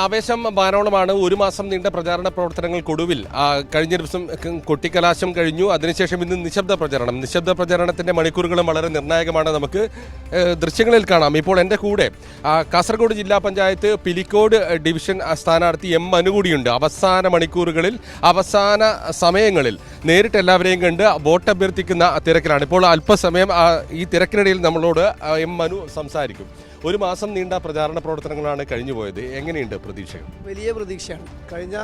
ആവേശം ധാരാളമാണ്. ഒരു മാസം നീണ്ട പ്രചാരണ പ്രവർത്തനങ്ങൾക്കൊടുവിൽ കഴിഞ്ഞ ദിവസം കൊട്ടിക്കലാശം കഴിഞ്ഞു. അതിനുശേഷം ഇന്ന് നിശബ്ദ പ്രചാരണത്തിന്റെ മണിക്കൂറുകളും വളരെ നിർണായകമാണ്. നമുക്ക് ദൃശ്യങ്ങളിൽ കാണാം. ഇപ്പോൾ എൻ്റെ കൂടെ കാസർഗോഡ് ജില്ലാ പഞ്ചായത്ത് പിലിക്കോട് ഡിവിഷൻ സ്ഥാനാർത്ഥി എം മനു കൂടിയുണ്ട്. അവസാന മണിക്കൂറുകളിൽ അവസാന സമയങ്ങളിൽ നേരിട്ട് എല്ലാവരെയും കണ്ട് വോട്ട് അഭ്യർത്ഥിക്കുന്ന തിരക്കിലാണ്. ഇപ്പോൾ അല്പസമയം ഈ തിരക്കിനിടയിൽ നമ്മളോട് എം മനു സംസാരിക്കും. ഒരു മാസം നീണ്ട പ്രചാരണ പ്രവർത്തനങ്ങളാണ് കഴിഞ്ഞുപോയത്. എങ്ങനെയുണ്ട് പ്രതീക്ഷകൾ? വലിയ പ്രതീക്ഷയാണ്. കഴിഞ്ഞ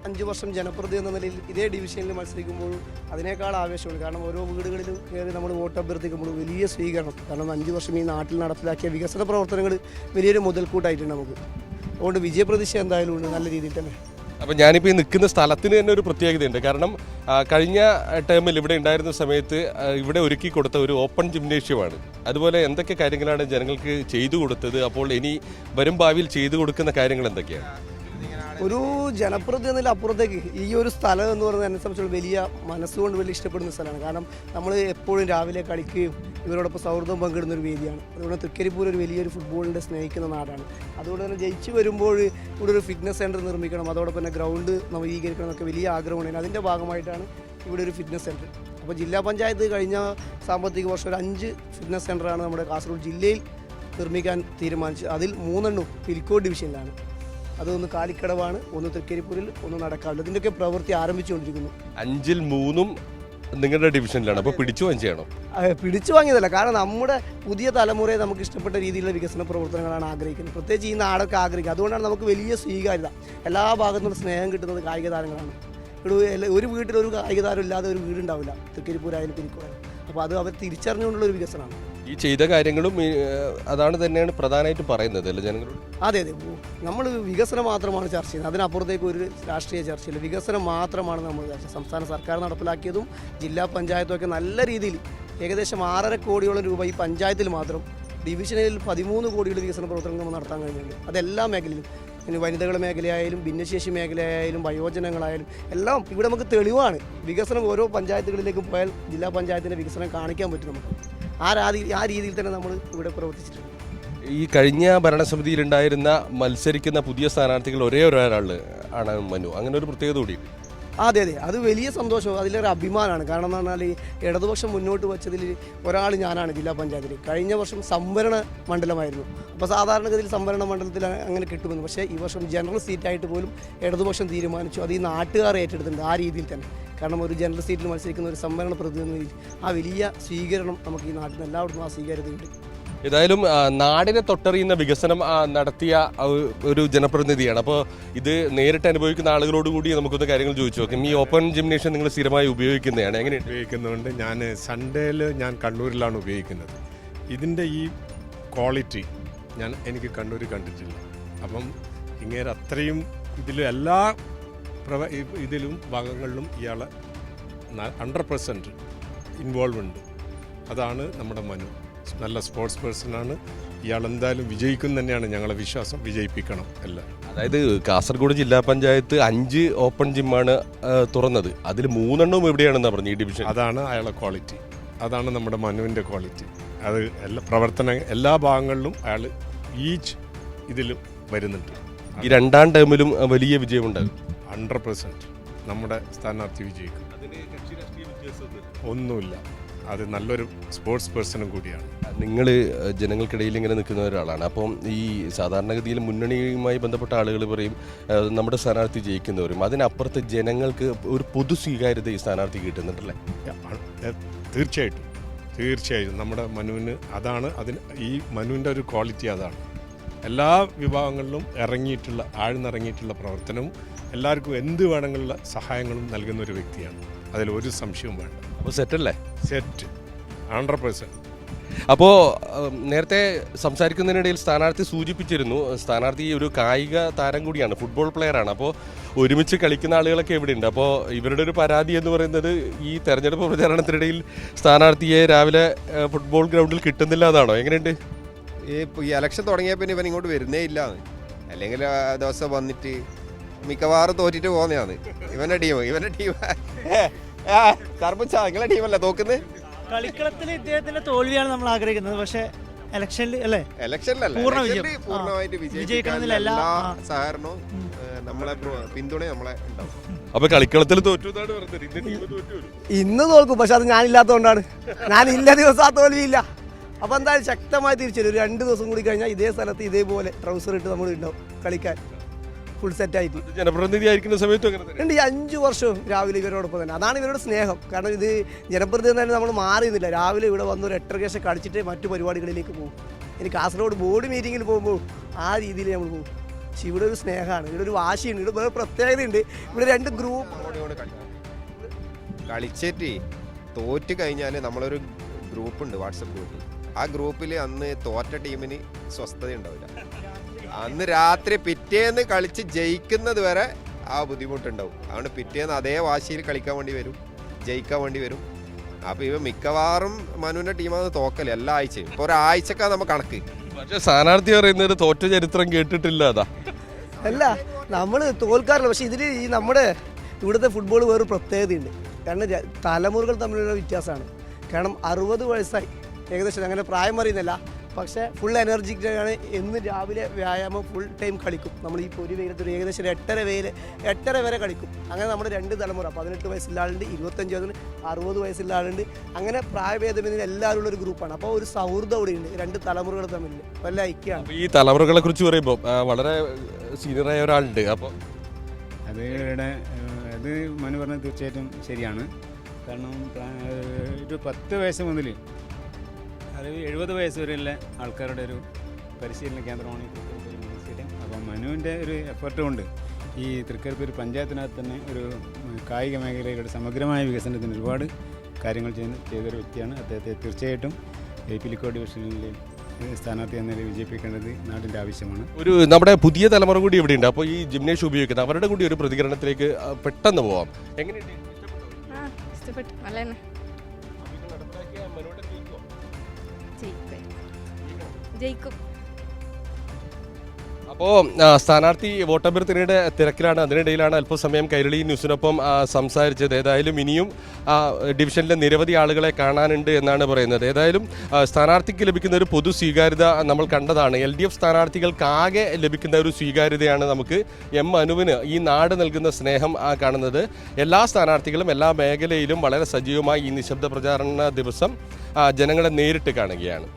5 വർഷം ജനപ്രതിനിധി എന്ന നിലയിൽ ഇതേ ഡിവിഷനിൽ മത്സരിക്കുമ്പോൾ അതിനേക്കാൾ ആവേശമുണ്ട്. കാരണം ഓരോ വീടുകളിലും കയറി നമ്മൾ വോട്ട് അഭ്യർത്ഥിക്കുമ്പോൾ വലിയ സ്വീകരണം. കാരണം 5 വർഷം ഈ നാട്ടിൽ നടപ്പിലാക്കിയ വികസന പ്രവർത്തനങ്ങൾ വലിയൊരു മുതൽക്കൂട്ടായിട്ടുണ്ട് നമുക്ക്. അതുകൊണ്ട് വിജയപ്രതീക്ഷ എന്തായാലും ഉണ്ട്, നല്ല രീതിയിൽ തന്നെ. അപ്പം ഞാനിപ്പോൾ ഈ നിൽക്കുന്ന സ്ഥലത്തിന് തന്നെ ഒരു പ്രത്യേകതയുണ്ട്. കാരണം കഴിഞ്ഞ ടേമിൽ ഇവിടെ ഉണ്ടായിരുന്ന സമയത്ത് ഇവിടെ ഒരുക്കി കൊടുത്ത ഒരു ഓപ്പൺ ജിംനേഷ്യമാണ്. അതുപോലെ എന്തൊക്കെ കാര്യങ്ങളാണ് ജനങ്ങൾക്ക് ചെയ്തു കൊടുത്തത്? അപ്പോൾ ഇനി വരും ഭാവിയിൽ ചെയ്തു കൊടുക്കുന്ന കാര്യങ്ങൾ എന്തൊക്കെയാണ്? ഒരു ജനപ്രതിനിധിയിൽ അപ്പുറത്തേക്ക് ഈ ഒരു സ്ഥലം എന്ന് പറയുന്നത് എന്നെ സംബന്ധിച്ചുള്ള വലിയ മനസ്സുകൊണ്ട് വലിയ ഇഷ്ടപ്പെടുന്ന സ്ഥലമാണ്. കാരണം നമ്മൾ എപ്പോഴും രാവിലെ കളിക്കുകയും ഇവരോടൊപ്പം സൗഹൃദം പങ്കിടുന്ന ഒരു വേദിയാണ്. അതുകൊണ്ട് തൃക്കരിപ്പൂർ ഒരു വലിയൊരു ഫുട്ബോളിൻ്റെ സ്നേഹിക്കുന്ന നാടാണ്. അതുകൊണ്ട് തന്നെ ജയിച്ചു വരുമ്പോൾ ഇവിടെ ഒരു ഫിറ്റ്നസ് സെൻറ്റർ നിർമ്മിക്കണം, അതോടൊപ്പം തന്നെ ഗ്രൗണ്ട് നവീകരിക്കണം എന്നൊക്കെ വലിയ ആഗ്രഹമാണ്. അതിൻ്റെ ഭാഗമായിട്ടാണ് ഇവിടെ ഒരു ഫിറ്റ്നസ് സെൻറ്റർ. അപ്പോൾ ജില്ലാ പഞ്ചായത്ത് കഴിഞ്ഞ സാമ്പത്തിക വർഷം ഒരു 5 ഫിറ്റ്നസ് സെൻറ്ററാണ് നമ്മുടെ കാസർഗോഡ് ജില്ലയിൽ നിർമ്മിക്കാൻ തീരുമാനിച്ചത്. അതിൽ 3 പിലിക്കോട് ഡിവിഷനിലാണ്. അതൊന്ന് കാലിക്കടവാണ്, ഒന്ന് തൃക്കരിപ്പൂരിൽ, ഒന്ന് നടക്കാവില്ല. ഇതിൻ്റെയൊക്കെ പ്രവൃത്തി ആരംഭിച്ചുകൊണ്ടിരിക്കുന്നു. 5-ൽ 3 നിങ്ങളുടെ ഡിവിഷനിലാണ്. അപ്പോൾ പിടിച്ചു വാങ്ങിച്ചാണോ? പിടിച്ചു വാങ്ങിയതല്ല, കാരണം നമ്മുടെ പുതിയ തലമുറയെ നമുക്ക് ഇഷ്ടപ്പെട്ട രീതിയിലുള്ള വികസന പ്രവർത്തനങ്ങളാണ് ആഗ്രഹിക്കുന്നത്. പ്രത്യേകിച്ച് ഈ നാടൊക്കെ ആഗ്രഹിക്കുക. അതുകൊണ്ടാണ് നമുക്ക് വലിയ സ്വീകാര്യത. എല്ലാ ഭാഗത്തുനിന്നും സ്നേഹം കിട്ടുന്നത് കായിക താരങ്ങളാണ്. ഒരു വീട്ടിൽ ഒരു കായിക താരം ഇല്ലാതെ ഒരു വീടുണ്ടാവില്ല, തൃക്കരിപ്പൂരായാലും പിലിക്കോടായാലും. അപ്പോൾ അത് അവർ തിരിച്ചറിഞ്ഞുകൊണ്ടുള്ള ഒരു വികസനമാണ്. ഈ ചെയ്ത കാര്യങ്ങളും അതാണ് തന്നെയാണ് പ്രധാനമായിട്ടും പറയുന്നത് അല്ലേ ജനങ്ങളോട്? അതെ, നമ്മൾ വികസനം മാത്രമാണ് ചർച്ച ചെയ്യുന്നത്. അതിനപ്പുറത്തേക്ക് ഒരു രാഷ്ട്രീയ ചർച്ചയില്ല. വികസനം മാത്രമാണ് നമ്മൾ ചർച്ച. സംസ്ഥാന സർക്കാർ നടപ്പിലാക്കിയതും ജില്ലാ പഞ്ചായത്തും ഒക്കെ നല്ല രീതിയിൽ ഏകദേശം 6.5 കോടിയോളം രൂപ ഈ പഞ്ചായത്തിൽ മാത്രം, ഡിവിഷനിൽ 13 കോടിയുടെ വികസന പ്രവർത്തനങ്ങൾ നമ്മൾ നടത്താൻ കഴിഞ്ഞിട്ടുണ്ട്. അതെല്ലാ മേഖലയിലും, പിന്നെ വനിതകളുടെ മേഖലയായാലും ഭിന്നശേഷി മേഖലയായാലും വയോജനങ്ങളായാലും എല്ലാം ഇവിടെ നമുക്ക് തെളിവാണ്. വികസനം ഓരോ പഞ്ചായത്തുകളിലേക്കും പോയാൽ ജില്ലാ പഞ്ചായത്തിൻ്റെ വികസനം കാണിക്കാൻ പറ്റും നമുക്ക്. ആ രീതിയിൽ തന്നെ നമ്മൾ ഇവിടെ പ്രവർത്തിച്ചിട്ടുണ്ട്. ഈ കഴിഞ്ഞ ഭരണസമിതിയിലുണ്ടായിരുന്ന മത്സരിക്കുന്ന പുതിയ സ്ഥാനാർത്ഥികൾ ഒരാൾ ആണ് മനു. അങ്ങനെ ഒരു പ്രത്യേകത കൂടി. അതെ, അത് വലിയ സന്തോഷവും അതിലേറെ അഭിമാനമാണ്. കാരണം എന്ന് പറഞ്ഞാൽ ഇടതുപക്ഷം മുന്നോട്ട് വച്ചതിൽ ഒരാൾ ഞാനാണ് ജില്ലാ പഞ്ചായത്തിൽ. കഴിഞ്ഞ വർഷം സംവരണ മണ്ഡലമായിരുന്നു. അപ്പോൾ സാധാരണഗതിയിൽ സംവരണ മണ്ഡലത്തിൽ അങ്ങനെ കിട്ടുമെന്ന്. പക്ഷേ ഈ വർഷം ജനറൽ സീറ്റായിട്ട് പോലും ഇടതുപക്ഷം തീരുമാനിച്ചു. അത് ഈ നാട്ടുകാർ ഏറ്റെടുത്തിട്ടുണ്ട് ആ രീതിയിൽ തന്നെ. കാരണം ഒരു ജനറൽ സീറ്റിൽ മത്സരിക്കുന്ന ഒരു സംവരണ പ്രതിനിധിയിൽ ആ വലിയ സ്വീകരണം നമുക്ക് ഈ നാട്ടിൽ നിന്ന് എല്ലായിടത്തും ആ സ്വീകാര്യതയുണ്ട്. ഏതായാലും നാടിനെ തൊട്ടറിയുന്ന വികസനം നടത്തിയ ഒരു ജനപ്രതിനിധിയാണ്. അപ്പോൾ ഇത് നേരിട്ട് അനുഭവിക്കുന്ന ആളുകളോടുകൂടി നമുക്കൊന്ന് കാര്യങ്ങൾ ചോദിച്ചു നോക്കാം. ഈ ഓപ്പൺ ജിംനേഷ്യം നിങ്ങൾ സ്ഥിരമായി ഉപയോഗിക്കുന്നതാണ്? എങ്ങനെ ഉപയോഗിക്കുന്നതുകൊണ്ട് ഞാൻ സൺഡേയിൽ ഞാൻ കണ്ണൂരിലാണ് ഉപയോഗിക്കുന്നത്. ഇതിൻ്റെ ഈ ക്വാളിറ്റി എനിക്ക് കണ്ണൂർ കണ്ടിട്ടില്ല. അപ്പം ഇങ്ങനെ അത്രയും എല്ലാ ഇതിലും ഭാഗങ്ങളിലും ഇയാൾ 100% ഇൻവോൾവ് ഉണ്ട്. അതാണ് നമ്മുടെ മനു. നല്ല സ്പോർട്സ് പേഴ്സണാണ് ഇയാൾ. എന്തായാലും വിജയിക്കും തന്നെയാണ് ഞങ്ങളെ വിശ്വാസം. വിജയിപ്പിക്കണം എല്ലാം. അതായത് കാസർഗോഡ് ജില്ലാ പഞ്ചായത്ത് 5 ഓപ്പൺ ജിമ്മാണ് തുറന്നത്. അതിൽ 3 എവിടെയാണെന്നാണ് പറഞ്ഞു ഈ ഡിവിഷൻ. അതാണ് അയാളെ ക്വാളിറ്റി. അതാണ് നമ്മുടെ മനുവിൻ്റെ ക്വാളിറ്റി. അത് എല്ലാ ഭാഗങ്ങളിലും അയാൾ ഇതിലും വരുന്നുണ്ട്. ഈ 2ാം ടേമിലും വലിയ വിജയമുണ്ടാകും. 100% നമ്മുടെ സ്ഥാനാർത്ഥി വിജയിക്കും. ഒന്നുമില്ല. അത് നല്ലൊരു സ്പോർട്സ് പേഴ്സണും കൂടിയാണ്. നിങ്ങൾ ജനങ്ങൾക്കിടയിൽ ഇങ്ങനെ നിൽക്കുന്ന ഒരാളാണ്. അപ്പം ഈ സാധാരണഗതിയിൽ മുന്നണിയുമായി ബന്ധപ്പെട്ട ആളുകൾ പറയും നമ്മുടെ സ്ഥാനാർത്ഥി ജയിക്കുന്നവരും. അതിനപ്പുറത്ത് ജനങ്ങൾക്ക് ഒരു പൊതു സ്വീകാര്യത ഈ സ്ഥാനാർത്ഥി കിട്ടുന്നുണ്ടല്ലേ? തീർച്ചയായിട്ടും നമ്മുടെ മനുവിന് അതാണ്. ഈ മനുവിൻ്റെ ഒരു ക്വാളിറ്റി അതാണ്. എല്ലാ വിഭാഗങ്ങളിലും ആഴ്ന്നിറങ്ങിയിട്ടുള്ള പ്രവർത്തനവും എല്ലാവർക്കും എന്ത് വേണമെങ്കിലുള്ള സഹായങ്ങളും നൽകുന്ന ഒരു വ്യക്തിയാണ്. അതിലൊരു സംശയവും വേണ്ട. അപ്പോൾ സെറ്റല്ലേ? സെറ്റ് 100%. അപ്പോൾ നേരത്തെ സംസാരിക്കുന്നതിനിടയിൽ സ്ഥാനാർത്ഥി സൂചിപ്പിച്ചിരുന്നു, സ്ഥാനാർത്ഥി ഒരു കായിക താരം കൂടിയാണ്, ഫുട്ബോൾ പ്ലെയറാണ്. അപ്പോൾ ഒരുമിച്ച് കളിക്കുന്ന ആളുകളൊക്കെ എവിടെയുണ്ട്? അപ്പോൾ ഇവരുടെ ഒരു പരാതി എന്ന് പറയുന്നത് ഈ തെരഞ്ഞെടുപ്പ് പ്രചാരണത്തിനിടയിൽ സ്ഥാനാർത്ഥിയെ രാവിലെ ഫുട്ബോൾ ഗ്രൗണ്ടിൽ കിട്ടുന്നില്ല എന്നാണോ? എങ്ങനെയുണ്ട്? ഈ ഇലക്ഷൻ തുടങ്ങിയ പിന്നെ ഇവൻ ഇങ്ങോട്ട് വരുന്നേ ഇല്ല. അല്ലെങ്കിൽ ദിവസം വന്നിട്ട് മിക്കവാറും തോറ്റിട്ട് പോകുന്നതാണ്. ഇവന്റെ ടീം സർപ്പഞ്ച നിങ്ങളെ ടീമല്ല തോക്കുന്നത്. കളിക്കളത്തിൽ ഇദ്ദേഹത്തിന്റെ തോൽവിയാണ് നമ്മൾ ആഗ്രഹിക്കുന്നത്. പക്ഷേ ഇലക്ഷനിൽ അല്ലേ ഇലക്ഷനിലല്ല പൂർണ്ണ വിജയം. ഇലക്ഷനിൽ പൂർണ്ണമായിട്ട് വിജയിക്കണമെന്നില്ല എല്ലാ എല്ലാ സഹകരണവും നമ്മളെ പിന്തുണ നമ്മളെ ഉണ്ടാവും. അപ്പൊ കളിക്കളത്തിൽ തോറ്റു എന്നാണ് പറഞ്ഞത്. ഇന്ന് ടീം തോറ്റു വരും. ഇന്ന് തോൽക്കും, പക്ഷെ അത് ഞാനില്ലാത്തതുകൊണ്ടാണ്. ഞാൻ ഇല്ല ദിവസം ആ തോൽവിയില്ല. അപ്പോൾ എന്തായാലും ശക്തമായി തിരിച്ചു ഒരു 2 ദിവസം കൂടി കഴിഞ്ഞാൽ ഇതേ സ്ഥലത്ത് ഇതേപോലെ ട്രൗസർ ഇട്ട് നമ്മൾ ഉണ്ടാവും കളിക്കാൻ ഫുൾ സെറ്റായിട്ട്. ജനപ്രതിനിധി ആയിരിക്കുന്ന സമയത്തും അങ്ങനെ തന്നെ. ഉണ്ട് ഈ 5 വർഷവും രാവിലെ ഇവരോടൊപ്പം തന്നെ. അതാണ് ഇവരുടെ സ്നേഹം. കാരണം ഇത് ജനപ്രതിനിധി തന്നെ നമ്മൾ മാറിയുന്നില്ല. രാവിലെ ഇവിടെ വന്ന് ഒരു 8:30 ശേഷം കളിച്ചിട്ട് മറ്റു പരിപാടികളിലേക്ക് പോകും. ഇനി കാസർഗോഡ് ബോർഡ് മീറ്റിങ്ങിൽ പോകുമ്പോൾ ആ രീതിയിൽ നമ്മൾ പോകും. പക്ഷെ ഇവിടെ ഒരു സ്നേഹമാണ്, ഇവിടെ ഒരു വാശിയുണ്ട്, ഇവിടെ വേറെ പ്രത്യേകതയുണ്ട്. ഇവിടെ 2 ഗ്രൂപ്പ് കളിച്ചിട്ട് തോറ്റ് കഴിഞ്ഞാൽ നമ്മളൊരു ഗ്രൂപ്പ് ഉണ്ട്, വാട്സപ്പ് ഗ്രൂപ്പ്. ആ ഗ്രൂപ്പിൽ അന്ന് തോറ്റ ടീമിന് സ്വസ്ഥത ഉണ്ടാവില്ല. അന്ന് രാത്രി പിറ്റേന്ന് കളിച്ച് ജയിക്കുന്നത് വരെ ആ ബുദ്ധിമുട്ടുണ്ടാവും. അതുകൊണ്ട് പിറ്റേന്ന് അതേ വാശിയിൽ കളിക്കാൻ വേണ്ടി വരും, ജയിക്കാൻ വേണ്ടി വരും. അപ്പോൾ ഇവ മിക്കവാറും മനുവിൻ്റെ ടീമാണ് തോക്കല് എല്ലാ ആഴ്ചയും. ഇപ്പോൾ ഒരാഴ്ചക്കാണ് നമ്മൾ കണക്ക്. പക്ഷെ സ്ഥാനാർത്ഥി പറയുന്നത് തോറ്റ ചരിത്രം കേട്ടിട്ടില്ല. അതാ അല്ല, നമ്മൾ തോൽക്കാറില്ല. പക്ഷെ ഇതിൽ ഈ നമ്മുടെ ഇവിടുത്തെ ഫുട്ബോൾ വേറൊരു പ്രത്യേകതയുണ്ട്. കാരണം തലമുറകൾ തമ്മിലുള്ള വ്യത്യാസമാണ്. കാരണം 60 വയസ്സായി ഏകദേശം, അങ്ങനെ പ്രായം അറിയുന്നില്ല, പക്ഷേ ഫുൾ എനർജിക്കാണ്. എന്ന് രാവിലെ വ്യായാമം ഫുൾ ടൈം കളിക്കും. നമ്മൾ ഈ പൊരി വെയിലത്ത് ഏകദേശം 8:30 വരെ കളിക്കും. അങ്ങനെ നമ്മുടെ 2 തലമുറ, 18 വയസ്സുള്ള ആളുണ്ട്, 25 വയസ്സുണ്ട്, 60 വയസ്സുള്ള ആളുണ്ട്. അങ്ങനെ പ്രായഭേദമെന്ന് എല്ലാവരും ഉള്ള ഒരു ഗ്രൂപ്പാണ്. അപ്പോൾ ഒരു സൗഹൃദം അവിടെ ഉണ്ട് 2 തലമുറകൾ തമ്മിൽ. വല്ല ഐക്യമാണ്. അപ്പൊ ഈ തലമുറകളെ കുറിച്ച് പറയുമ്പോൾ വളരെ സീനിയറായ ഒരാളുണ്ട്. അപ്പോൾ അത് മനു പറഞ്ഞത് തീർച്ചയായിട്ടും ശരിയാണ്. കാരണം ഒരു 10 വയസ്സ് മുതൽ അത് 70 വയസ്സ് വരെയുള്ള ആൾക്കാരുടെ ഒരു പരിശീലന കേന്ദ്രമാണ് ഈ തൃക്കരിപ്പൂർ മിനി സ്റ്റേഡിയം. അപ്പം മനുവിൻ്റെ ഒരു എഫർട്ട് കൊണ്ട് ഈ തൃക്കരിപ്പൂർ പഞ്ചായത്തിനകത്ത് തന്നെ ഒരു കായിക മേഖലയുടെ സമഗ്രമായ വികസനത്തിന് ഒരുപാട് കാര്യങ്ങൾ ചെയ്തൊരു വ്യക്തിയാണ്. അദ്ദേഹത്തെ തീർച്ചയായിട്ടും പിലിക്കോട് ഡിവിഷനിലെ സ്ഥാനാർത്ഥി എന്നതിൽ വിജയിപ്പിക്കേണ്ടത് നാടിൻ്റെ ആവശ്യമാണ്. ഒരു നമ്മുടെ പുതിയ തലമുറ കൂടി ഇവിടെയുണ്ട്. അപ്പോൾ ഈ ജിംനേഷ്യം ഉപയോഗിക്കുന്നത് അവരുടെ കൂടി ഒരു പ്രതികരണത്തിലേക്ക് പെട്ടെന്ന് പോവാം. എങ്ങനെയുണ്ട്? ഇഷ്ടപ്പെട്ടു. നല്ല ജയിക്കും. അപ്പോൾ സ്ഥാനാർത്ഥി വോട്ടഭ്യർത്ഥനയുടെ തിരക്കിലാണ്. അതിനിടയിലാണ് അല്പസമയം കൈരളി ന്യൂസിനൊപ്പം സംസാരിച്ചത്. ഏതായാലും ഇനിയും ഡിവിഷനിലെ നിരവധി ആളുകളെ കാണാനുണ്ട് എന്നാണ് പറയുന്നത്. ഏതായാലും സ്ഥാനാർത്ഥിക്ക് ലഭിക്കുന്ന ഒരു പൊതു സ്വീകാര്യത നമ്മൾ കണ്ടതാണ്. LDF സ്ഥാനാർത്ഥികൾക്കാകെ ലഭിക്കുന്ന ഒരു സ്വീകാര്യതയാണ് നമുക്ക് അനുവിന് ഈ നാട് നൽകുന്ന സ്നേഹം കാണുന്നത്. എല്ലാ സ്ഥാനാർത്ഥികളും എല്ലാ മേഖലയിലും വളരെ സജീവമായി ഈ നിശബ്ദ പ്രചാരണ ദിവസം ജനങ്ങളെ നേരിട്ട് കാണുകയാണ്.